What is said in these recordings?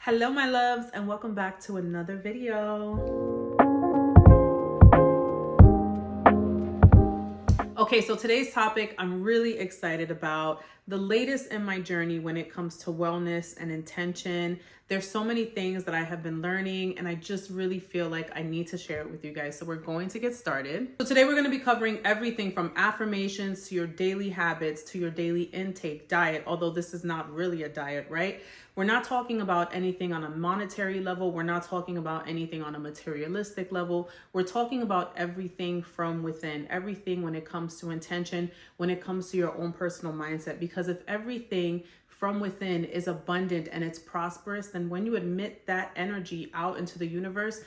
Hello my loves, and welcome back to another video. Okay, so today's topic I'm really excited about, the latest in my journey when it comes to wellness and intention. There's so many things that I have been learning, and I just really feel like I need to share it with you guys. So we're going to get started. So today we're going to be covering everything from affirmations to your daily habits to your daily intake, diet, although this is not really a diet, right? We're not talking about anything on a monetary level. We're not talking about anything on a materialistic level. We're talking about everything from within, everything when it comes to intention, when it comes to your own personal mindset. Because if everything from within is abundant and it's prosperous, then when you admit that energy out into the universe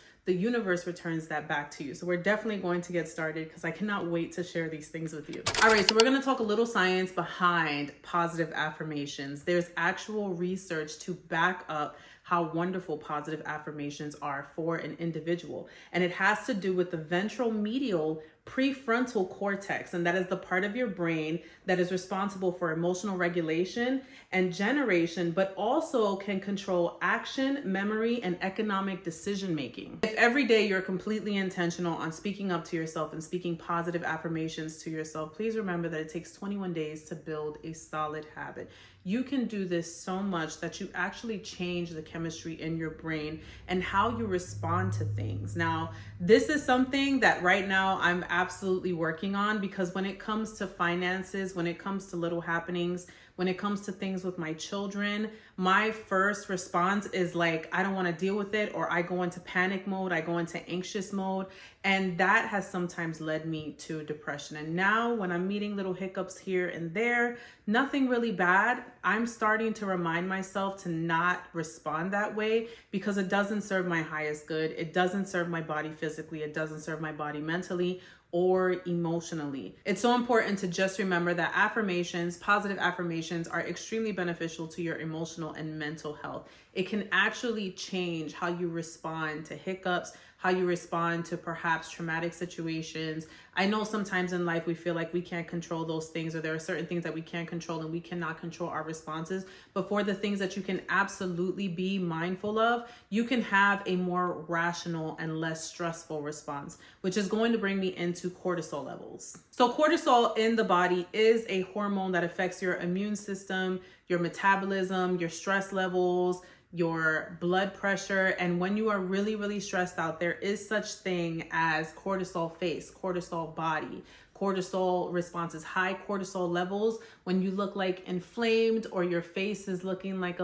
returns that back to you. So we're definitely going to get started because I cannot wait to share these things with you. All right, so we're going to talk a little science behind positive affirmations. There's actual research to back up how wonderful positive affirmations are for an individual. And it has to do with the ventral medial prefrontal cortex, and that is the part of your brain that is responsible for emotional regulation and generation, but also can control action, memory, and economic decision making. If every day you're completely intentional on speaking up to yourself and speaking positive affirmations to yourself, please remember that it takes 21 days to build a solid habit. You can do this so much that you actually change the chemistry in your brain and how you respond to things. Now, this is something that right now I'm absolutely working on, because when it comes to finances, when it comes to little happenings, when it comes to things with my children, my first response is like, I don't want to deal with it, or I go into panic mode, I go into anxious mode. And that has sometimes led me to depression. And now when I'm meeting little hiccups here and there, nothing really bad, I'm starting to remind myself to not respond that way, because it doesn't serve my highest good. It doesn't serve my body physically. It doesn't serve my body mentally or emotionally. It's so important to just remember that affirmations, positive affirmations, are extremely beneficial to your emotional and mental health. It can actually change how you respond to hiccups, how you respond to perhaps traumatic situations. I know sometimes in life we feel like we can't control those things, or there are certain things that we can't control and we cannot control our responses. But for the things that you can absolutely be mindful of, you can have a more rational and less stressful response, which is going to bring me into cortisol levels. So cortisol in the body is a hormone that affects your immune system, your metabolism, your stress levels, your blood pressure. And when you are really, really stressed out, there is such thing as cortisol face, cortisol body. Cortisol responses, high cortisol levels, when you look like inflamed, or your face is looking like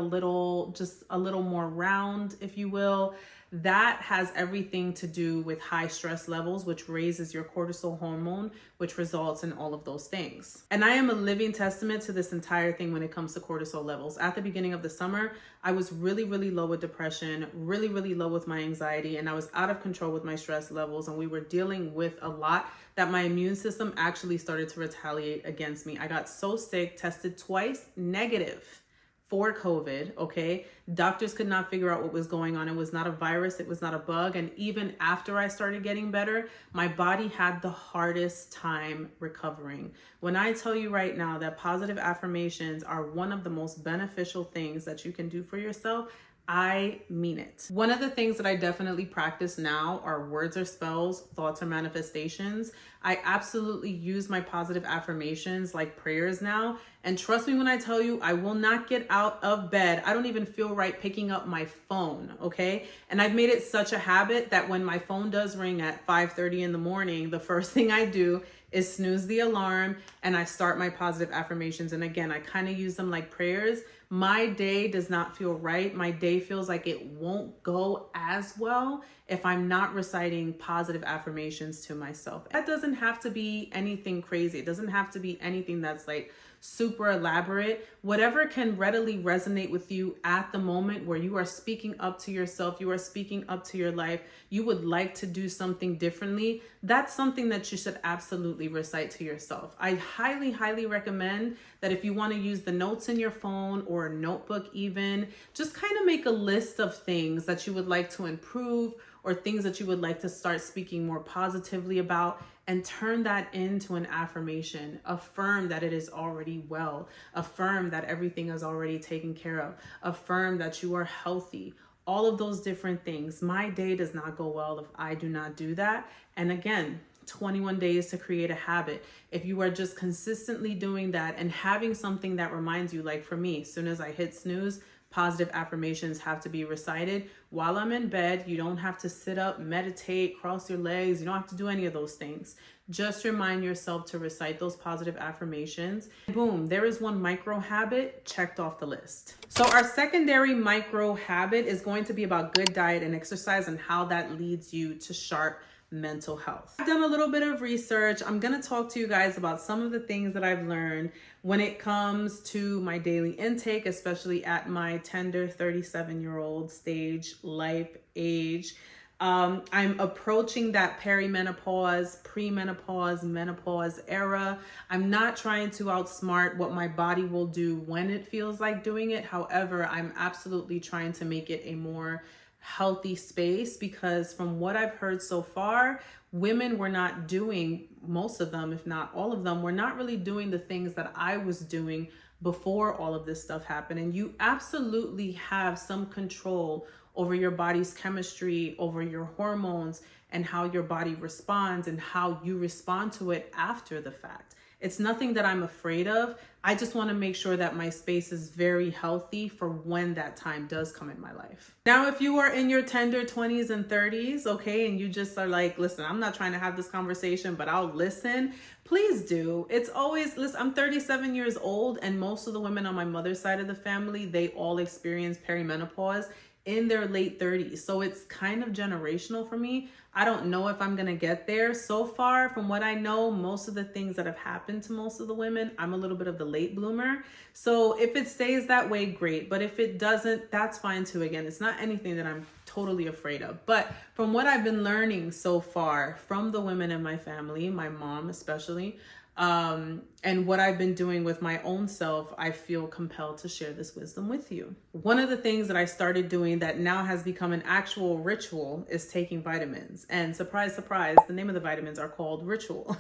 just a little more round, if you will. That has everything to do with high stress levels, which raises your cortisol hormone, which results in all of those things. And I am a living testament to this entire thing when it comes to cortisol levels. At the beginning of the summer, I was really, really low with depression, really, really low with my anxiety, and I was out of control with my stress levels. And we were dealing with a lot that my immune system actually started to retaliate against me. I got so sick, tested twice negative for COVID, okay? Doctors could not figure out what was going on. It was not a virus, it was not a bug. And even after I started getting better, my body had the hardest time recovering. When I tell you right now that positive affirmations are one of the most beneficial things that you can do for yourself, I mean it. One of the things that I definitely practice now are words or spells, thoughts or manifestations. I absolutely use my positive affirmations like prayers now. And trust me when I tell you, I will not get out of bed. I don't even feel right picking up my phone, okay? And I've made it such a habit that when my phone does ring at 5:30 in the morning, the first thing I do is snooze the alarm and I start my positive affirmations. And again, I kind of use them like prayers. My day does not feel right. My day feels like it won't go as well if I'm not reciting positive affirmations to myself. That doesn't have to be anything crazy. It doesn't have to be anything that's like super elaborate. Whatever can readily resonate with you at the moment where you are speaking up to yourself, you are speaking up to your life, you would like to do something differently, that's something that you should absolutely recite to yourself. I highly, highly recommend that if you want to use the notes in your phone or a notebook even, just kind of make a list of things that you would like to improve or things that you would like to start speaking more positively about, and turn that into an affirmation. Affirm that it is already well. Affirm that everything is already taken care of. Affirm that you are healthy. All of those different things. My day does not go well if I do not do that. And again, 21 days to create a habit. If you are just consistently doing that and having something that reminds you, like for me, as soon as I hit snooze, positive affirmations have to be recited while I'm in bed. You don't have to sit up, meditate, cross your legs. You don't have to do any of those things. Just remind yourself to recite those positive affirmations. Boom, there is one micro habit checked off the list. So our secondary micro habit is going to be about good diet and exercise and how that leads you to sharp mental health. I've done a little bit of research. I'm going to talk to you guys about some of the things that I've learned when it comes to my daily intake, especially at my tender 37-year-old stage life age. I'm approaching that perimenopause, premenopause, menopause era. I'm not trying to outsmart what my body will do when it feels like doing it. However, I'm absolutely trying to make it a more healthy space, because from what I've heard so far, women were not doing, most of them, if not all of them, were not really doing the things that I was doing before all of this stuff happened. And you absolutely have some control over your body's chemistry, over your hormones, and how your body responds and how you respond to it after the fact. It's nothing that I'm afraid of. I just want to make sure that my space is very healthy for when that time does come in my life. Now, if you are in your tender 20s and 30s, okay, and you just are like, listen, I'm not trying to have this conversation, but I'll listen, please do. It's always, listen, I'm 37 years old, and most of the women on my mother's side of the family, they all experience perimenopause in their late 30s. So it's kind of generational for me. I don't know if I'm gonna get there. So far, from what I know, most of the things that have happened to most of the women, I'm a little bit of the late bloomer. So if it stays that way, great. But if it doesn't, that's fine too. Again, it's not anything that I'm totally afraid of. But from what I've been learning so far from the women in my family, my mom especially, and what I've been doing with my own self, I feel compelled to share this wisdom with you. One of the things that I started doing that now has become an actual ritual is taking vitamins. And surprise, surprise, the name of the vitamins are called Ritual.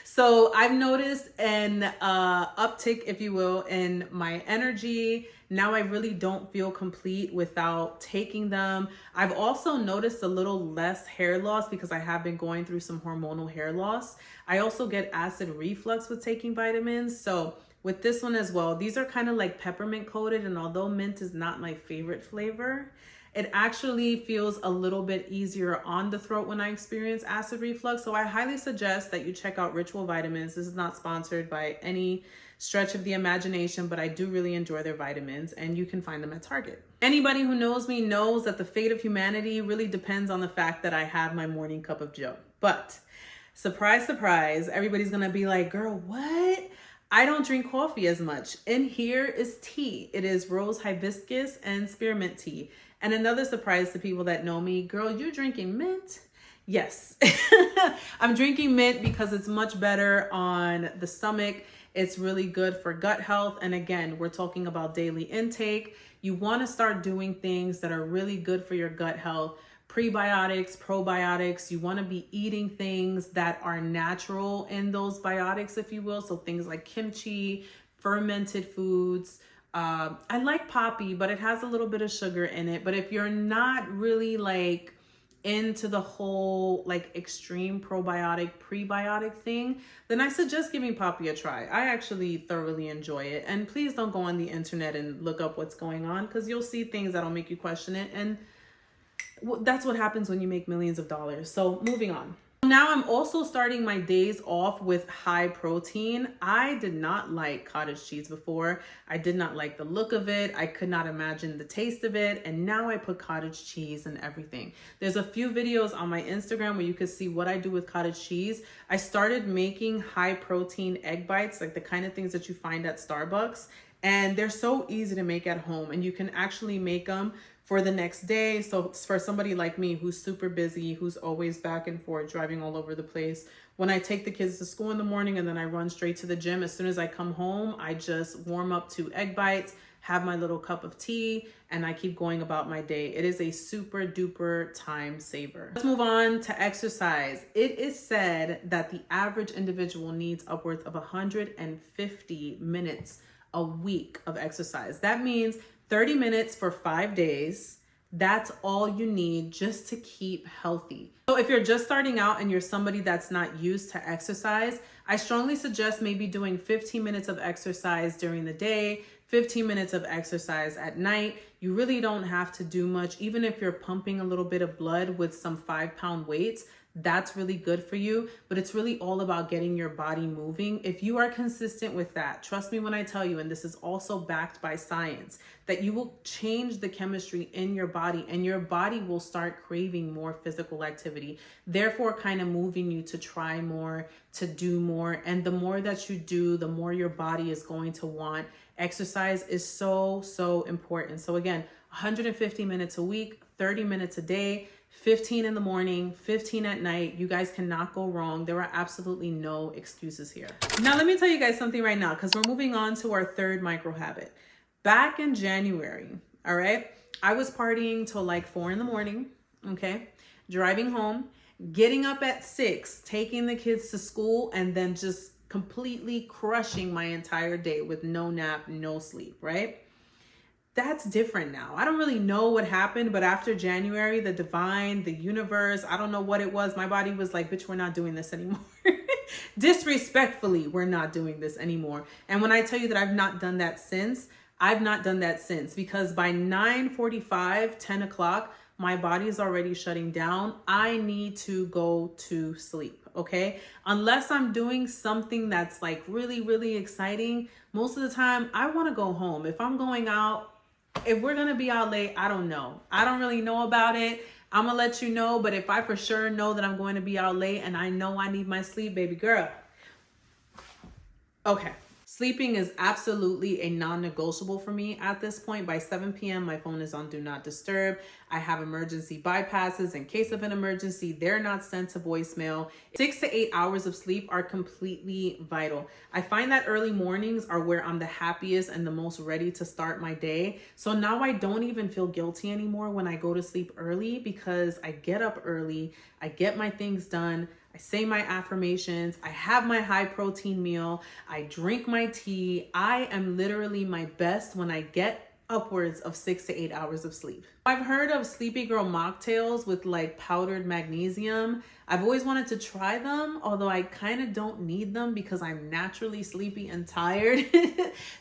So I've noticed an uptick, if you will, in my energy. Now I really don't feel complete without taking them. I've also noticed a little less hair loss because I have been going through some hormonal hair loss. I also get acid reflux with taking vitamins. So with this one as well, these are kind of like peppermint coated. And although mint is not my favorite flavor, it actually feels a little bit easier on the throat when I experience acid reflux. So I highly suggest that you check out Ritual Vitamins. This is not sponsored by any stretch of the imagination, but I do really enjoy their vitamins, and you can find them at Target. Anybody who knows me knows that the fate of humanity really depends on the fact that I have my morning cup of joe. But surprise, surprise, everybody's gonna be like, girl, what? I don't drink coffee as much. In here is tea. It is rose hibiscus and spearmint tea. And another surprise to people that know me, girl, you're drinking mint? Yes, I'm drinking mint because it's much better on the stomach. It's really good for gut health. And again, we're talking about daily intake. You want to start doing things that are really good for your gut health. Prebiotics, probiotics. You want to be eating things that are natural in those biotics, if you will. So things like kimchi, fermented foods. I like poppy, but it has a little bit of sugar in it. But if you're not really like into the whole like extreme probiotic, prebiotic thing, then I suggest giving poppy a try. I actually thoroughly enjoy it. And please don't go on the internet and look up what's going on, because you'll see things that'll make you question it. And that's what happens when you make millions of dollars. So moving on. Now I'm also starting my days off with high protein. I did not like cottage cheese before. I did not like the look of it. I could not imagine the taste of it. And now I put cottage cheese in everything. There's a few videos on my Instagram where you can see what I do with cottage cheese. I started making high protein egg bites, like the kind of things that you find at Starbucks. And they're so easy to make at home, and you can actually make them for the next day. So for somebody like me who's super busy, who's always back and forth driving all over the place, when I take the kids to school in the morning and then I run straight to the gym, as soon as I come home, I just warm up 2 egg bites, have my little cup of tea, and I keep going about my day. It is a super duper time saver. Let's move on to exercise. It is said that the average individual needs upwards of 150 minutes a week of exercise. That means 30 minutes for 5 days. That's all you need just to keep healthy. So if you're just starting out and you're somebody that's not used to exercise, I strongly suggest maybe doing 15 minutes of exercise during the day, 15 minutes of exercise at night. You really don't have to do much. Even if you're pumping a little bit of blood with some 5-pound weights, that's really good for you, but it's really all about getting your body moving. If you are consistent with that, trust me when I tell you, and this is also backed by science, that you will change the chemistry in your body and your body will start craving more physical activity, therefore kind of moving you to try more, to do more. And the more that you do, the more your body is going to want. Exercise is so, so important. So again, 150 minutes a week, 30 minutes a day, 15 in the morning, 15 at night. You guys cannot go wrong. There are absolutely no excuses here. Now, let me tell you guys something right now, because we're moving on to our third micro habit. Back in January, all right, I was partying till like 4 in the morning, okay, driving home, getting up at 6, taking the kids to school, and then just completely crushing my entire day with no nap, no sleep, right? That's different now. I don't really know what happened, but after January, the divine, the universe, I don't know what it was. My body was like, bitch, we're not doing this anymore. Disrespectfully, we're not doing this anymore. And when I tell you that I've not done that since, because by 9:45, 10 o'clock, my body is already shutting down. I need to go to sleep, okay? Unless I'm doing something that's like really, really exciting, most of the time I wanna go home. If I'm going out, if we're gonna be out late, I don't know. I don't really know about it. I'm gonna let you know, but if I for sure know that I'm going to be out late and I know I need my sleep, baby girl. Okay. Sleeping is absolutely a non-negotiable for me at this point. By 7 p.m., my phone is on Do Not Disturb. I have emergency bypasses. In case of an emergency, they're not sent to voicemail. 6 to 8 hours of sleep are completely vital. I find that early mornings are where I'm the happiest and the most ready to start my day. So now I don't even feel guilty anymore when I go to sleep early, because I get up early, I get my things done, I say my affirmations, I have my high protein meal, I drink my tea. I am literally my best when I get upwards of 6 to 8 hours of sleep. I've heard of Sleepy Girl mocktails with like powdered magnesium. I've always wanted to try them, although I kind of don't need them because I'm naturally sleepy and tired.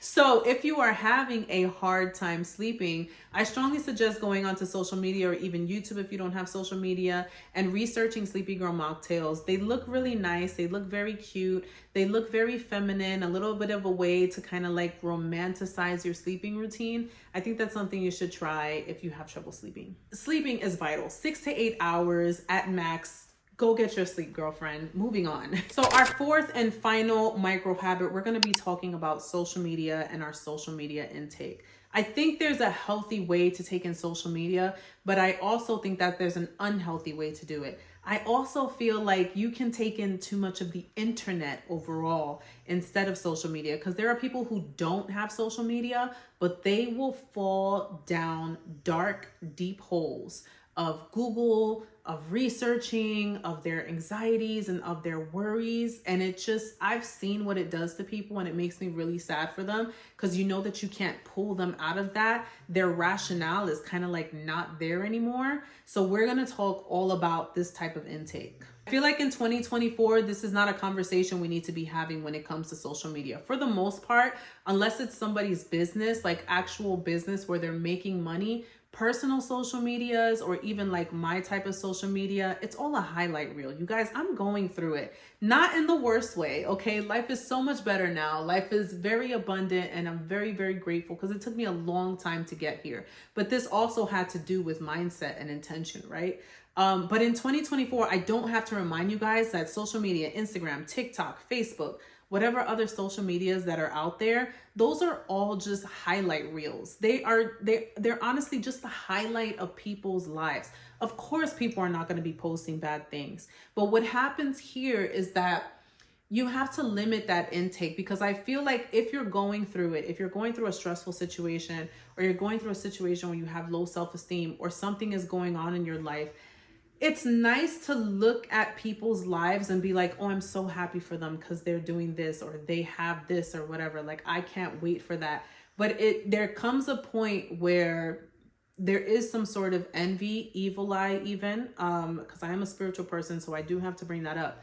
So if you are having a hard time sleeping, I strongly suggest going onto social media or even YouTube if you don't have social media and researching Sleepy Girl mocktails. They look really nice. They look very cute. They look very feminine, a little bit of a way to kind of like romanticize your sleeping routine. I think that's something you should try if you have trouble sleeping. Sleeping is vital. 6 to 8 hours at max. Go get your sleep, girlfriend. Moving on. So our fourth and final micro habit, we're going to be talking about social media and our social media intake. I think there's a healthy way to take in social media, but I also think that there's an unhealthy way to do it. I also feel like you can take in too much of the internet overall instead of social media, because there are people who don't have social media, but they will fall down dark, deep holes of Google, of researching, of their anxieties and of their worries. And it just, I've seen what it does to people and it makes me really sad for them, because you know that you can't pull them out of that. Their rationale is kind of like not there anymore. So we're going to talk all about this type of intake. I feel like in 2024, this is not a conversation we need to be having when it comes to social media. For the most part, unless it's somebody's business, like actual business where they're making money, personal social medias or even like my type of social media, it's all a highlight reel. You guys, I'm going through it. Not in the worst way, okay? Life is so much better now. Life is very abundant and I'm very, very grateful because it took me a long time to get here. But this also had to do with mindset and intention, right? But in 2024, I don't have to remind you guys that social media, Instagram, TikTok, Facebook, whatever other social medias that are out there, those are all just highlight reels. They're honestly just the highlight of people's lives. Of course, people are not going to be posting bad things. But what happens here is that you have to limit that intake, because I feel like if you're going through it, if you're going through a stressful situation, or you're going through a situation where you have low self-esteem, or something is going on in your life, it's nice to look at people's lives and be like, oh, I'm so happy for them because they're doing this, or they have this, or whatever. Like, I can't wait for that. But there comes a point where there is some sort of envy, evil eye even, because I am a spiritual person, so I do have to bring that up.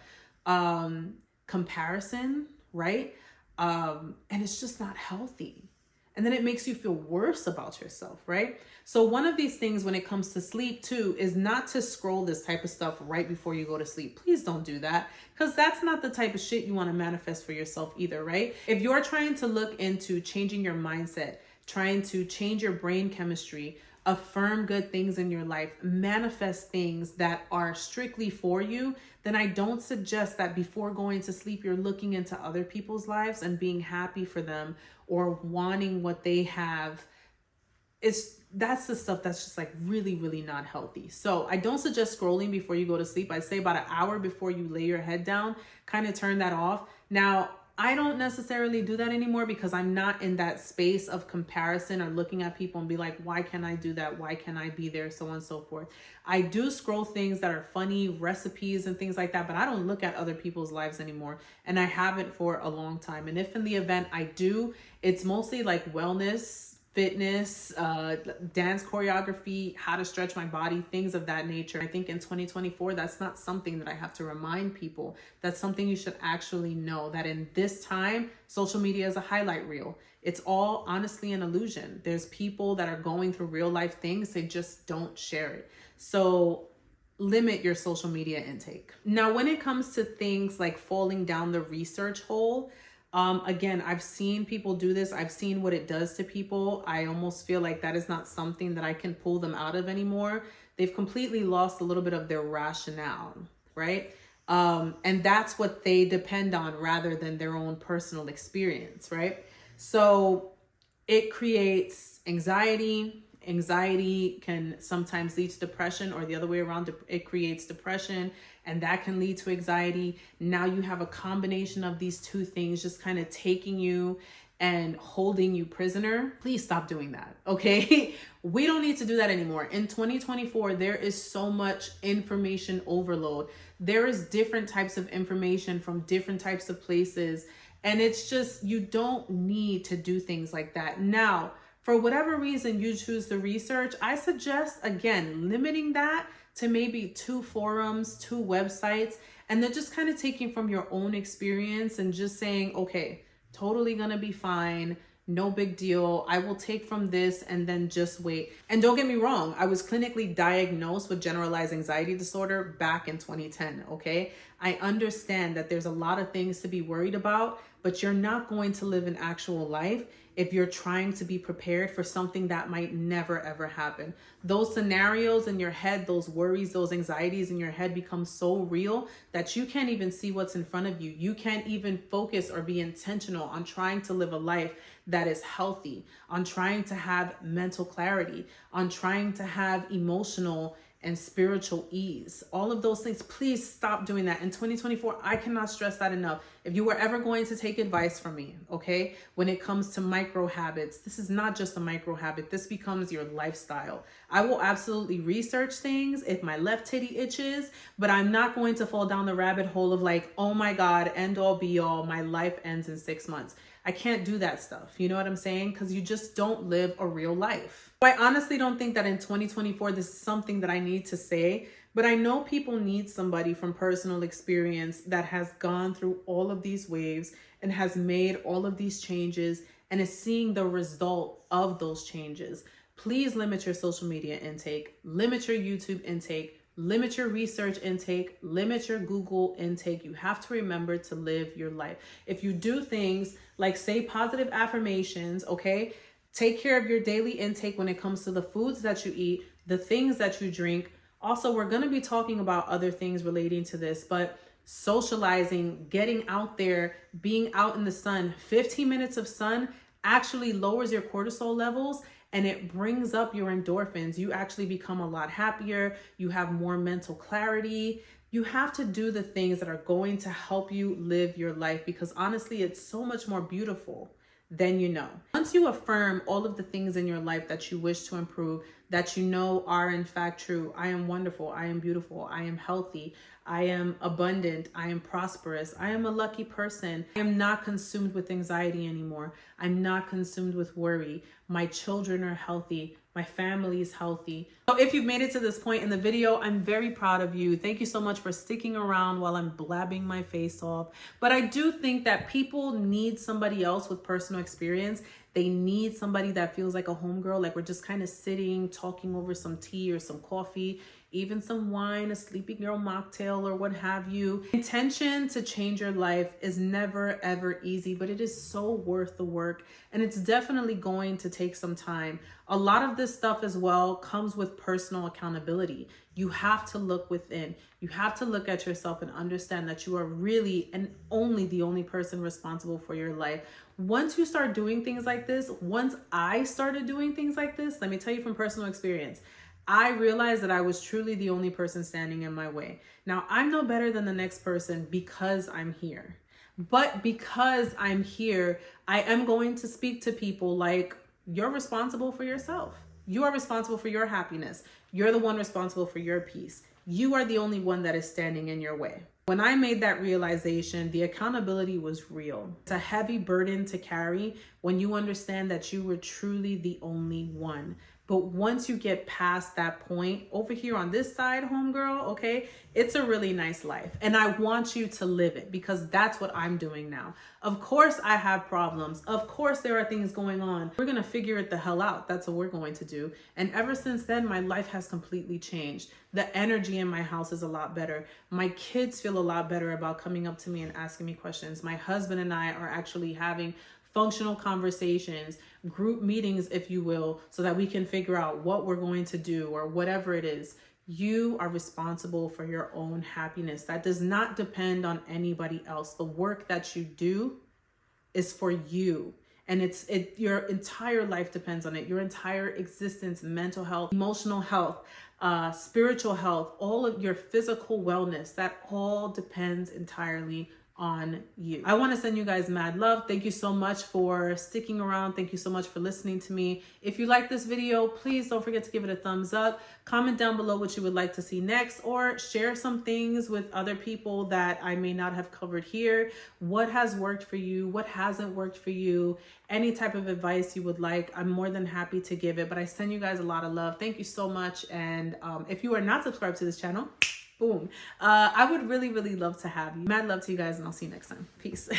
Comparison, right? And it's just not healthy. And then it makes you feel worse about yourself, right? So one of these things when it comes to sleep too is not to scroll this type of stuff right before you go to sleep. Please don't do that, because that's not the type of shit you want to manifest for yourself either, right? If you're trying to look into changing your mindset, trying to change your brain chemistry, affirm good things in your life, manifest things that are strictly for you, then I don't suggest that before going to sleep, you're looking into other people's lives and being happy for them or wanting what they have. That's the stuff that's just like really, really not healthy. So I don't suggest scrolling before you go to sleep. I say about an hour before you lay your head down, kind of turn that off. Now, I don't necessarily do that anymore because I'm not in that space of comparison or looking at people and be like, why can't I do that? Why can't I be there? So on and so forth. I do scroll things that are funny, recipes and things like that, but I don't look at other people's lives anymore. And I haven't for a long time. And if in the event I do, it's mostly like wellness, fitness, dance choreography, how to stretch my body, things of that nature. I think in 2024, that's not something that I have to remind people. That's something you should actually know, that in this time, social media is a highlight reel. It's all honestly an illusion. There's people that are going through real life things. They just don't share it. So limit your social media intake. Now, when it comes to things like falling down the research hole, again, I've seen people do this. I've seen what it does to people. I almost feel like that is not something that I can pull them out of anymore. They've completely lost a little bit of their rationale, right? And that's what they depend on rather than their own personal experience, right? So it creates anxiety. Anxiety can sometimes lead to depression, or the other way around. It creates depression and that can lead to anxiety. Now you have a combination of these two things just kind of taking you and holding you prisoner. Please stop doing that, okay? We don't need to do that anymore. In 2024, there is so much information overload. There is different types of information from different types of places. And it's just, you don't need to do things like that. Now, for whatever reason you choose to research, I suggest, again, limiting that to maybe 2 forums, 2 websites, and then just kind of taking from your own experience and just saying, okay, totally gonna be fine. No big deal. I will take from this and then just wait. And don't get me wrong, I was clinically diagnosed with generalized anxiety disorder back in 2010, okay? I understand that there's a lot of things to be worried about, but you're not going to live an actual life if you're trying to be prepared for something that might never ever happen. Those scenarios in your head, those worries, those anxieties in your head become so real that you can't even see what's in front of you. You can't even focus or be intentional on trying to live a life that is healthy, on trying to have mental clarity, on trying to have emotional and spiritual ease. All of those things, please stop doing that. In 2024, I cannot stress that enough. If you were ever going to take advice from me, okay, when it comes to micro habits, this is not just a micro habit. This becomes your lifestyle. I will absolutely research things if my left titty itches, but I'm not going to fall down the rabbit hole of like, oh my God, end all be all, my life ends in 6 months. I can't do that stuff. You know what I'm saying? Because you just don't live a real life. I honestly don't think that in 2024, this is something that I need to say, but I know people need somebody from personal experience that has gone through all of these waves and has made all of these changes and is seeing the result of those changes. Please limit your social media intake, limit your YouTube intake, limit your research intake, limit your Google intake. You have to remember to live your life. If you do things like say positive affirmations, okay, take care of your daily intake when it comes to the foods that you eat, the things that you drink. Also, we're going to be talking about other things relating to this, but socializing, getting out there, being out in the sun, 15 minutes of sun actually lowers your cortisol levels and it brings up your endorphins. You actually become a lot happier. You have more mental clarity. You have to do the things that are going to help you live your life, because honestly, it's so much more beautiful than you know. Once you affirm all of the things in your life that you wish to improve, that you know are in fact true. I am wonderful. I am beautiful. I am healthy. I am abundant. I am prosperous. I am a lucky person. I am not consumed with anxiety anymore. I'm not consumed with worry. My children are healthy. My family is healthy. So if you've made it to this point in the video, I'm very proud of you. Thank you so much for sticking around while I'm blabbing my face off. But I do think that people need somebody else with personal experience. They need somebody that feels like a homegirl, like we're just kind of sitting, talking over some tea or some coffee, even some wine, a sleepy girl mocktail or what have you. Intention to change your life is never ever easy, but it is so worth the work, and it's definitely going to take some time. A lot of this stuff as well comes with personal accountability. You have to look within. You have to look at yourself and understand that you are really and only the only person responsible for your life. Once you start doing things like this, once I started doing things like this, let me tell you from personal experience, I realized that I was truly the only person standing in my way. Now, I'm no better than the next person because I'm here. But because I'm here, I am going to speak to people like, you're responsible for yourself. You are responsible for your happiness. You're the one responsible for your peace. You are the only one that is standing in your way. When I made that realization, the accountability was real. It's a heavy burden to carry when you understand that you were truly the only one. But once you get past that point, over here on this side, homegirl, okay, it's a really nice life. And I want you to live it, because that's what I'm doing now. Of course, I have problems. Of course, there are things going on. We're going to figure it the hell out. That's what we're going to do. And ever since then, my life has completely changed. The energy in my house is a lot better. My kids feel a lot better about coming up to me and asking me questions. My husband and I are actually having functional conversations, group meetings, if you will, so that we can figure out what we're going to do or whatever it is. You are responsible for your own happiness. That does not depend on anybody else. The work that you do is for you. And your entire life depends on it. Your entire existence, mental health, emotional health, spiritual health, all of your physical wellness, that all depends entirely on you. I want to send you guys mad love. Thank you so much for sticking around. Thank you so much for listening to me. If you like this video, please don't forget to give it a thumbs up. Comment down below what you would like to see next, or share some things with other people that I may not have covered here. What has worked for you? What hasn't worked for you? Any type of advice you would like, I'm more than happy to give it. But I send you guys a lot of love. Thank you so much. And if you are not subscribed to this channel, boom. I would really, really love to have you. Mad love to you guys, and I'll see you next time. Peace.